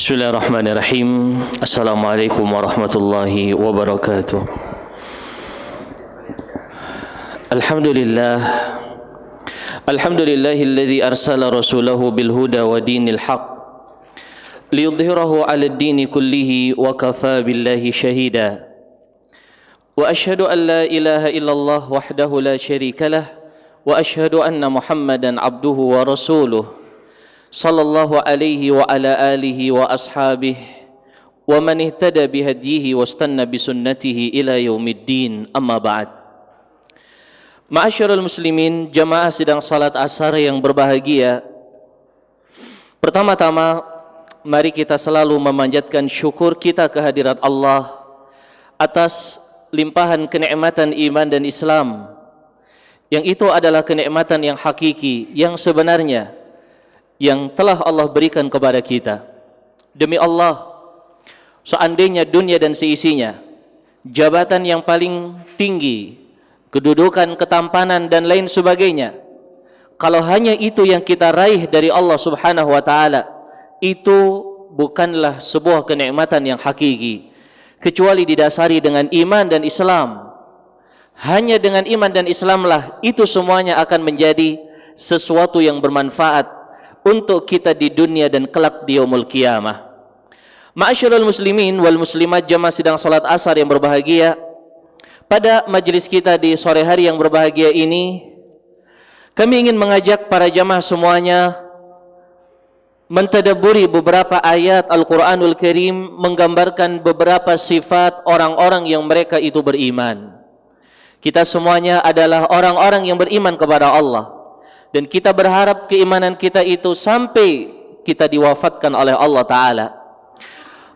Bismillahirrahmanirrahim. Assalamualaikum warahmatullahi wabarakatuh. Alhamdulillah. Alhamdulillahilladzi arsala rasulahu bil huda wa dinil haq liyudhhirahu 'alad dini kullihi wa kafaa billahi shahida. Wa asyhadu an la ilaha illallah wahdahu la syarika lah wa asyhadu anna Muhammadan abduhu wa rasuluh sallallahu alaihi wa ala alihi wa ashabihi wa man ihtada bihadyihi wastanna bisunnatihi ila yaumiddin, amma ba'd. Ma'asyiral muslimin, jamaah sidang salat asar yang berbahagia, pertama-tama mari kita selalu memanjatkan syukur kita kehadirat Allah atas limpahan kenikmatan iman dan Islam, yang itu adalah kenikmatan yang hakiki, yang sebenarnya, yang telah Allah berikan kepada kita. Demi Allah, seandainya dunia dan seisinya, jabatan yang paling tinggi, kedudukan, ketampanan dan lain sebagainya, kalau hanya itu yang kita raih dari Allah Subhanahu wa taala, itu bukanlah sebuah kenikmatan yang hakiki, kecuali didasari dengan iman dan Islam. Hanya dengan iman dan Islamlah itu semuanya akan menjadi sesuatu yang bermanfaat untuk kita di dunia dan kelak di yaumul qiyamah. Ma'asyiral muslimin wal muslimat, jamaah sidang salat asar yang berbahagia, pada majlis kita di sore hari yang berbahagia ini, kami ingin mengajak para jamaah semuanya mentadabburi beberapa ayat Al-Quranul Karim, menggambarkan beberapa sifat orang-orang yang mereka itu beriman. Kita semuanya adalah orang-orang yang beriman kepada Allah, dan kita berharap keimanan kita itu sampai kita diwafatkan oleh Allah Ta'ala.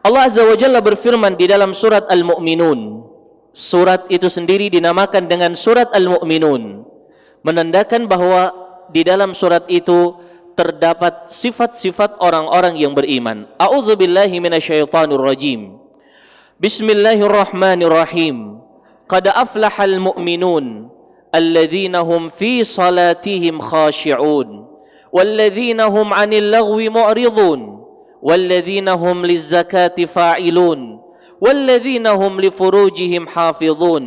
Allah Azza wa Jalla berfirman di dalam surat Al-Mu'minun. Surat itu sendiri dinamakan dengan surat Al-Mu'minun, menandakan bahwa di dalam surat itu terdapat sifat-sifat orang-orang yang beriman. A'udzubillahi minasyaitonir rajim. Bismillahirrahmanirrahim. Qad aflahal mu'minun الذين هم في صلاتهم خاشعون والذين هم عن اللغو معرضون والذين هم للزكاة فاعلون والذين هم لفروجهم حافظون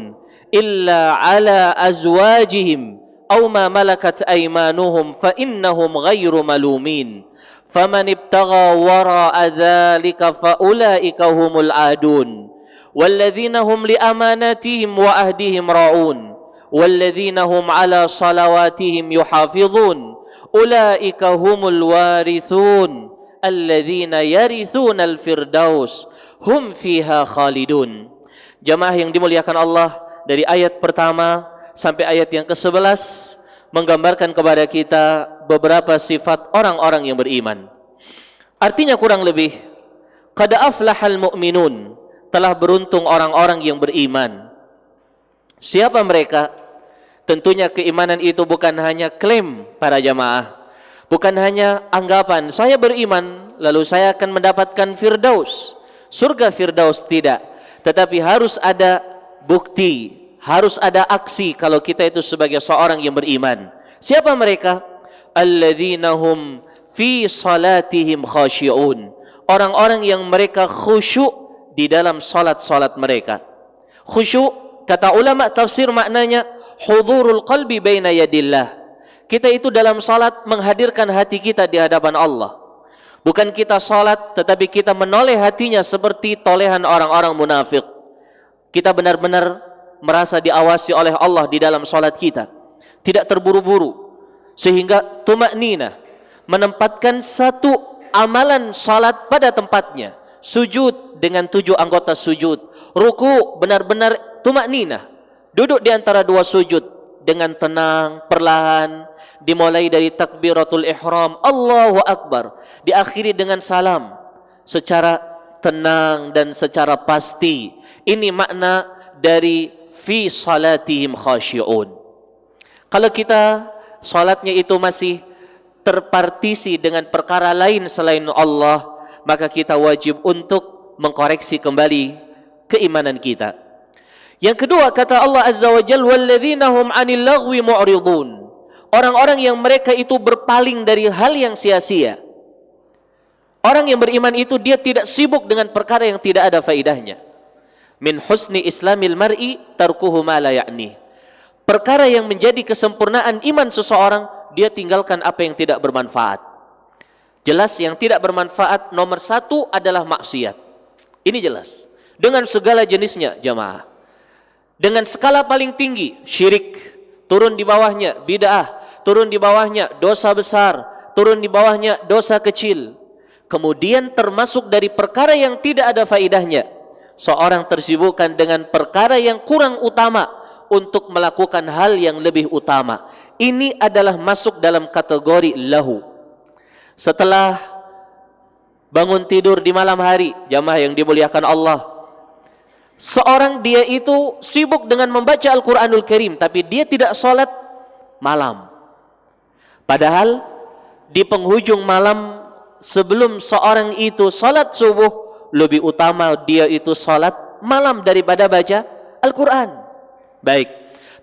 إلا على أزواجهم أو ما ملكت أيمانهم فإنهم غير ملومين فمن ابتغى وراء ذلك فأولئك هم العادون والذين هم لأماناتهم وأهدهم راعون والذين هم على صلواتهم يحافظون أولئك هم الوارثون الذين يرثون الفردوس هم فيها خالدون. Jamaah yang dimuliakan Allah, dari ayat pertama sampai ayat yang ke-11 menggambarkan kepada kita beberapa sifat orang-orang yang beriman. Artinya kurang lebih, qad aflahal mu'minun, telah beruntung orang-orang yang beriman. Siapa mereka? Tentunya keimanan itu bukan hanya klaim para jamaah, bukan hanya anggapan saya beriman lalu saya akan mendapatkan firdaus, surga firdaus, tidak. Tetapi harus ada bukti, harus ada aksi kalau kita itu sebagai seorang yang beriman. Siapa mereka? Alladzina hum fi salatihim khashi'un, orang-orang yang mereka khusyuk di dalam salat-salat mereka. Khusyuk, kata ulama tafsir, maknanya hudurul qalbi baina yadillah. Kita itu dalam salat menghadirkan hati kita di hadapan Allah. Bukan kita salat tetapi kita menoleh hatinya seperti tolehan orang-orang munafik. Kita benar-benar merasa diawasi oleh Allah di dalam salat kita, tidak terburu-buru, sehingga tumakninah, menempatkan satu amalan salat pada tempatnya. Sujud dengan 7 anggota sujud, ruku benar-benar tumakninah, duduk di antara 2 sujud dengan tenang, perlahan, dimulai dari takbiratul ihram, Allahu Akbar, diakhiri dengan salam secara tenang dan secara pasti. Ini makna dari fi salatihim khashi'un. Kalau kita salatnya itu masih terpartisi dengan perkara lain selain Allah, maka kita wajib untuk mengkoreksi kembali keimanan kita. Yang kedua, kata Allah Azza wa Jalla, walladzina hum 'anil lagwi mu'ridun, orang-orang yang mereka itu berpaling dari hal yang sia-sia. Orang yang beriman itu dia tidak sibuk dengan perkara yang tidak ada faidahnya. Min husni islamil mar'i tarkuhu ma la ya'ni. Perkara yang menjadi kesempurnaan iman seseorang, dia tinggalkan apa yang tidak bermanfaat. Jelas yang tidak bermanfaat nomor satu adalah maksiat. Ini jelas. Dengan segala jenisnya, jamaah. Dengan skala paling tinggi, syirik. Turun di bawahnya, bid'ah. Turun di bawahnya, dosa besar. Turun di bawahnya, dosa kecil. Kemudian termasuk dari perkara yang tidak ada faidahnya, seorang tersibukkan dengan perkara yang kurang utama untuk melakukan hal yang lebih utama. Ini adalah masuk dalam kategori lahu. Setelah bangun tidur di malam hari, jamaah yang dimuliakan Allah, seorang dia itu sibuk dengan membaca Al-Quranul Karim, tapi dia tidak sholat malam. Padahal di penghujung malam sebelum seorang itu sholat subuh, lebih utama dia itu sholat malam daripada baca Al-Quran. Baik,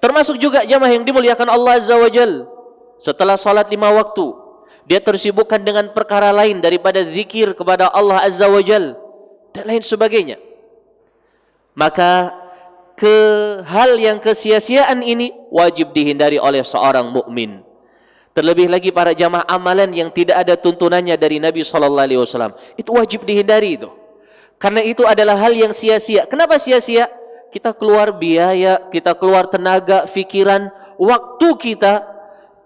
termasuk juga jamaah yang dimuliakan Allah Azza wa Jal, setelah sholat 5 waktu, dia tersibukkan dengan perkara lain daripada zikir kepada Allah Azza wa Jal dan lain sebagainya. Maka hal yang kesia-siaan ini wajib dihindari oleh seorang mukmin. Terlebih lagi para jamaah amalan yang tidak ada tuntunannya dari Nabi SAW, itu wajib dihindari itu. Karena itu adalah hal yang sia-sia. Kenapa sia-sia? Kita keluar biaya, kita keluar tenaga, pikiran, waktu kita,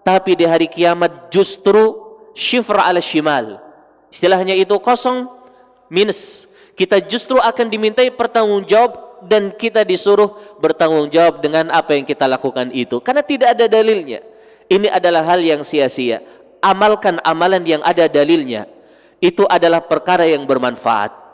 tapi di hari kiamat justru syifra ala shimal. Istilahnya itu kosong, minus. Kita justru akan dimintai pertanggungjawab dan kita disuruh bertanggung jawab dengan apa yang kita lakukan itu. Karena tidak ada dalilnya. Ini adalah hal yang sia-sia. Amalkan amalan yang ada dalilnya. Itu adalah perkara yang bermanfaat.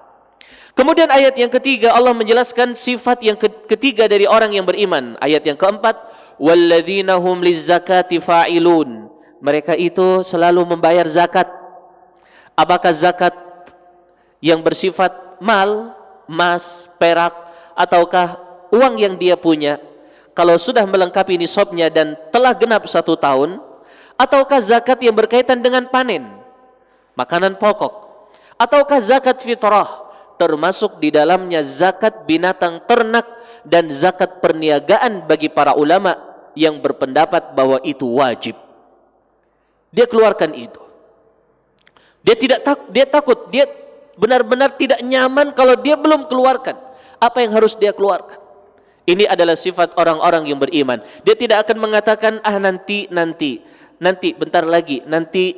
Kemudian ayat yang ketiga, Allah menjelaskan sifat yang ketiga dari orang yang beriman. Ayat yang keempat, walladzina hum lizzakati fa'ilun. Mereka itu selalu membayar zakat. Apakah zakat yang bersifat mal, emas, perak, ataukah uang yang dia punya? Kalau sudah melengkapi nisabnya dan telah genap 1 tahun, ataukah zakat yang berkaitan dengan panen, makanan pokok, ataukah zakat fitrah, termasuk di dalamnya zakat binatang ternak dan zakat perniagaan bagi para ulama yang berpendapat bahwa itu wajib. Dia keluarkan itu. Dia takut, dia benar-benar tidak nyaman kalau dia belum keluarkan apa yang harus dia keluarkan. Ini adalah sifat orang-orang yang beriman. Dia tidak akan mengatakan nanti bentar lagi, nanti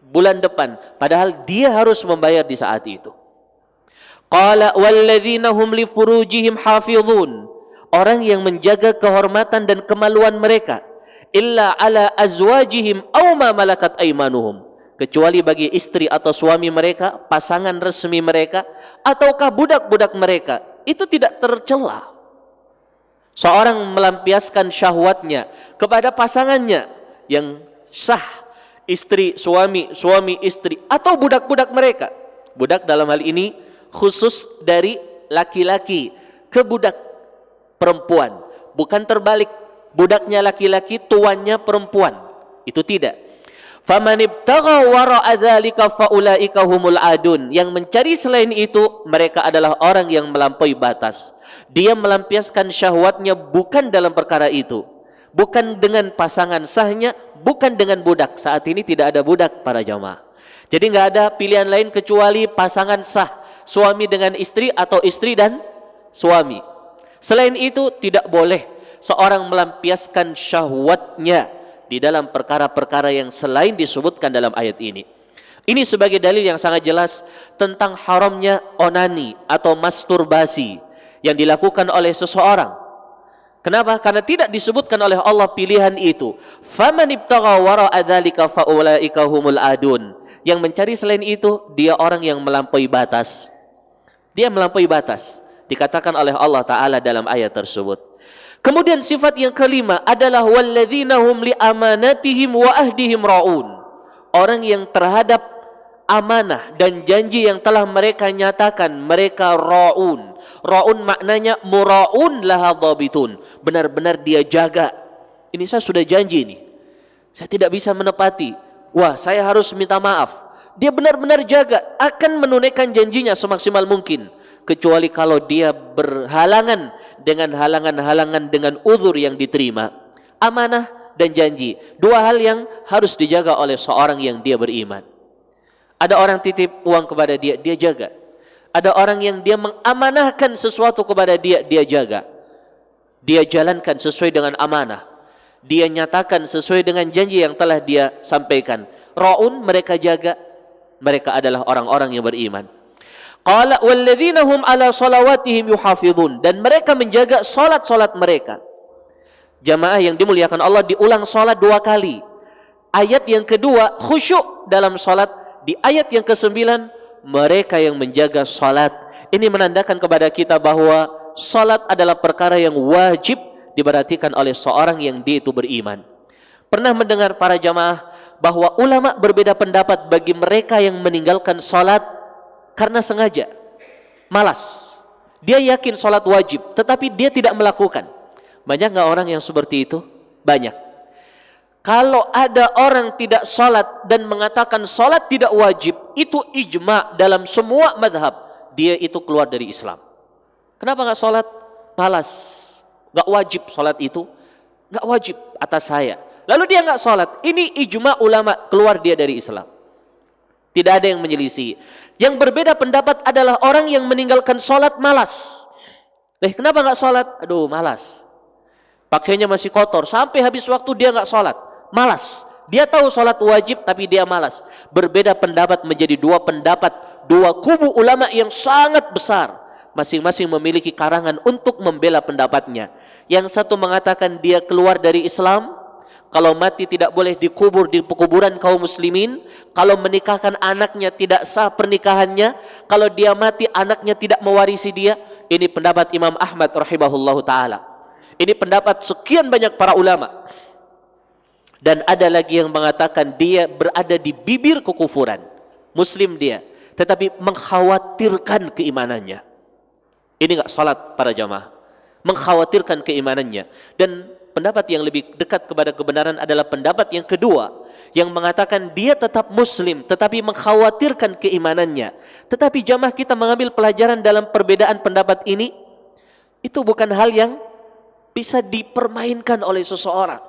bulan depan, padahal dia harus membayar di saat itu. Qala walladzina hum li furujihim hafizun. Orang yang menjaga kehormatan dan kemaluan mereka, illa ala azwajihim aw ma malakat aymanuhum, kecuali bagi istri atau suami mereka, pasangan resmi mereka, ataukah budak-budak mereka, itu tidak tercela. Seorang melampiaskan syahwatnya kepada pasangannya yang sah, istri, suami, suami, istri, atau budak-budak mereka. Budak dalam hal ini khusus dari laki-laki ke budak perempuan, bukan terbalik, budaknya laki-laki, tuannya perempuan. Itu tidak. Faman ibtagha wara'a dzalika faulaika humul adun. Yang mencari selain itu, mereka adalah orang yang melampaui batas. Dia melampiaskan syahwatnya bukan dalam perkara itu, bukan dengan pasangan sahnya, bukan dengan budak. Saat ini tidak ada budak para jamaah. Jadi nggak ada pilihan lain kecuali pasangan sah, suami dengan istri atau istri dan suami. Selain itu tidak boleh seorang melampiaskan syahwatnya di dalam perkara-perkara yang selain disebutkan dalam ayat ini. Ini sebagai dalil yang sangat jelas tentang haramnya onani atau masturbasi yang dilakukan oleh seseorang. Kenapa? Karena tidak disebutkan oleh Allah pilihan itu. Faman ibtagha wara'a dzalika faulaika humul adun. Yang mencari selain itu, dia orang yang melampaui batas. Dia melampaui batas, dikatakan oleh Allah Ta'ala dalam ayat tersebut. Kemudian sifat yang kelima adalah walladzina hum li amanatihim wa ahdihim raun. Orang yang terhadap amanah dan janji yang telah mereka nyatakan, mereka raun. Raun maknanya muraun laha dhabitun. Benar-benar dia jaga. Ini saya sudah janji nih, saya tidak bisa menepati. Wah, saya harus minta maaf. dia benar-benar jaga, akan menunaikan janjinya semaksimal mungkin, kecuali kalau dia berhalangan dengan halangan-halangan dengan uzur yang diterima. Amanah dan janji, dua hal yang harus dijaga oleh seorang yang dia beriman. Ada orang titip uang kepada dia, dia jaga. Ada orang yang dia mengamanahkan sesuatu kepada dia, dia jaga. Dia jalankan sesuai dengan amanah. Dia nyatakan sesuai dengan janji yang telah dia sampaikan. Ra'un, mereka jaga. Mereka adalah orang-orang yang beriman. Qala walladzina hum ala salawatihim yuhafizun, dan mereka menjaga salat-salat mereka. Jamaah yang dimuliakan Allah, diulang salat dua kali. Ayat yang kedua khusyuk dalam salat. Di ayat yang ke-9, mereka yang menjaga salat. Ini menandakan kepada kita bahwa salat adalah perkara yang wajib diperhatikan oleh seorang yang dia itu beriman. Pernah mendengar para jamaah bahwa ulama berbeda pendapat bagi mereka yang meninggalkan salat karena sengaja, malas. Dia yakin salat wajib, tetapi dia tidak melakukan. Banyak nggak orang yang seperti itu? Banyak. Kalau ada orang tidak salat dan mengatakan salat tidak wajib, itu ijma dalam semua madhab, dia itu keluar dari Islam. Kenapa nggak salat? Malas. Nggak wajib salat itu, nggak wajib atas saya. Lalu dia nggak salat. Ini ijma ulama, keluar dia dari Islam. Tidak ada yang menyelisih. Yang berbeda pendapat adalah orang yang meninggalkan salat malas. Kenapa nggak salat? Aduh, malas. Pakainya masih kotor, sampai habis waktu dia nggak salat. Malas. Dia tahu salat wajib tapi dia malas. Berbeda pendapat menjadi dua pendapat, dua kubu ulama yang sangat besar. Masing-masing memiliki karangan untuk membela pendapatnya. Yang satu mengatakan dia keluar dari Islam, kalau mati tidak boleh dikubur di pekuburan kaum muslimin, kalau menikahkan anaknya tidak sah pernikahannya, kalau dia mati anaknya tidak mewarisi dia. Ini pendapat Imam Ahmad rahimahullahu ta'ala. Ini pendapat sekian banyak para ulama. Dan ada lagi yang mengatakan dia berada di bibir kekufuran, muslim dia, tetapi mengkhawatirkan keimanannya. Ini enggak salat para jamaah, mengkhawatirkan keimanannya. Dan pendapat yang lebih dekat kepada kebenaran adalah pendapat yang kedua, yang mengatakan dia tetap muslim tetapi mengkhawatirkan keimanannya. Tetapi jamaah, kita mengambil pelajaran dalam perbedaan pendapat ini, itu bukan hal yang bisa dipermainkan oleh seseorang.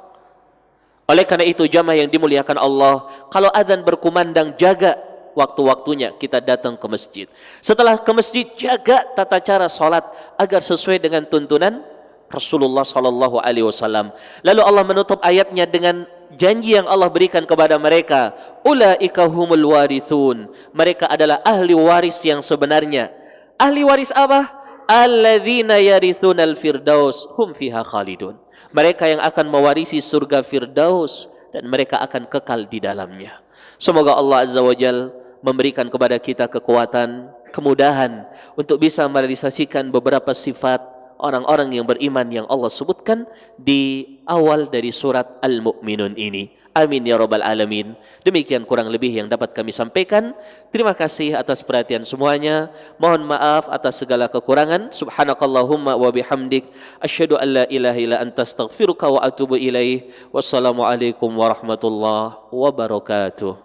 Oleh karena itu jamaah yang dimuliakan Allah, kalau azan berkumandang, jaga waktu-waktunya kita datang ke masjid. Setelah ke masjid, jaga tata cara salat agar sesuai dengan tuntunan Rasulullah sallallahu alaihi wasallam. Lalu Allah menutup ayatnya dengan janji yang Allah berikan kepada mereka, ulaika humul warithun. Mereka adalah ahli waris yang sebenarnya. Ahli waris apa? Alladzina yarithunal firdaus hum fiha khalidun. Mereka yang akan mewarisi surga Firdaus dan mereka akan kekal di dalamnya. Semoga Allah Azza wa Jal memberikan kepada kita kekuatan, kemudahan untuk bisa merealisasikan beberapa sifat orang-orang yang beriman yang Allah sebutkan di awal dari surat Al-Mu'minun ini. Amin ya rabbal alamin. Demikian kurang lebih yang dapat kami sampaikan. Terima kasih atas perhatian semuanya. Mohon maaf atas segala kekurangan. Subhanakallahumma wa bihamdik, asyhadu an la ilaha illa anta astaghfiruka wa atubu ilaih. Wassalamualaikum warahmatullahi wabarakatuh.